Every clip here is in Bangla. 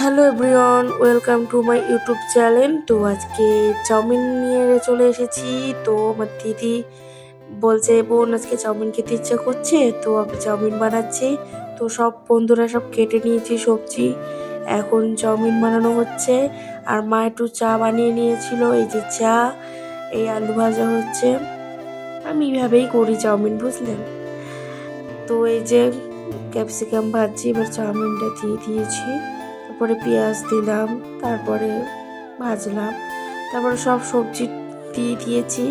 Hello everyone, welcome to my YouTube channel. তো আজকে চাউমিন নিয়ে চলে এসেছি। তো আমার দিদি বলছে, বোন আজকে চাউমিন খেতে ইচ্ছে করছে, তো আমি চাউমিন বানাচ্ছি। তো সব বন্ধুরা সব কেটে নিয়েছি সবজি, এখন চাউমিন বানানো হচ্ছে। আর মা একটু চা বানিয়ে নিয়েছিল, এই যে চা, এই আলু ভাজা হচ্ছে। আমি এইভাবেই করি চাউমিন, বুঝলেন। তো এই যে ক্যাপসিকাম ভাজছি, এবার চাউমিনটা দিয়ে দিয়েছি, তারপরে পেঁয়াজ দিলাম, তারপরে ভাজলাম, তারপরে সব সবজি দিয়ে দিয়েছি।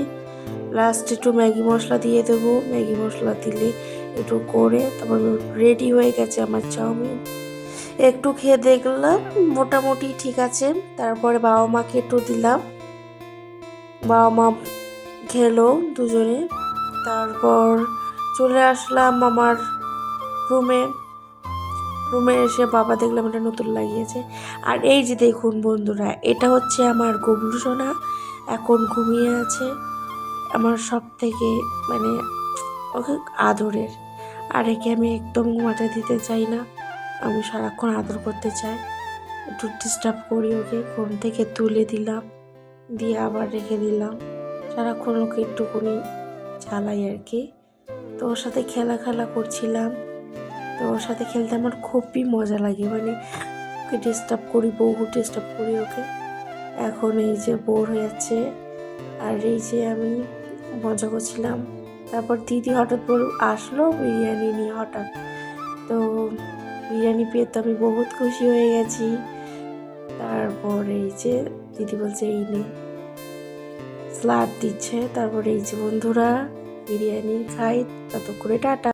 লাস্ট একটু ম্যাগি মশলা দিয়ে দেবো, ম্যাগি মশলা দিলে একটু করে তারপর রেডি হয়ে গেছে আমার চাউমিন। একটু খেয়ে দেখলাম মোটামুটি ঠিক আছে, তারপরে বাবা মাকে একটু দিলাম, বাবা মা খেলো দুজনে। তারপর চলে আসলাম আমার রুমে। এসে বাবা দেখলাম এটা নতুন লাগিয়েছে। আর এই যে দেখুন বন্ধুরা, এটা হচ্ছে আমার গবলু সোনা, এখন ঘুমিয়ে আছে। আমার সব থেকে মানে ওকে আদরের। আর একে আমি একদম ঘুমাতে দিতে চাই না, আমি সারাক্ষণ আদর করতে চাই। একটু ডিস্টার্ব করি ওকে, ঘুম থেকে তুলে দিলাম, দিয়ে আবার রেখে দিলাম, সারাক্ষণ ওকে একটুখানি জ্বালাই আর কি। তো ওর সাথে খেলা করছিলাম। তো ওর সাথে খেলতে আমার খুবই মজা লাগে, মানে ওকে ডিস্টার্ব করি, বহু ডিস্টার্ব করি ওকে। এখন এই যে বোর হয়ে যাচ্ছে, আর এই যে আমি মজা করছিলাম। তারপর দিদি হঠাৎ আসলো বিরিয়ানি নিয়ে হঠাৎ। তো বিরিয়ানি পেয়ে তো আমি বহুত খুশি হয়ে গেছি। তারপর এই যে দিদি বলছে এই নে, স্যালাড দিচ্ছে। তারপরে এই যে বন্ধুরা বিরিয়ানি খাই, তত করে টাটা।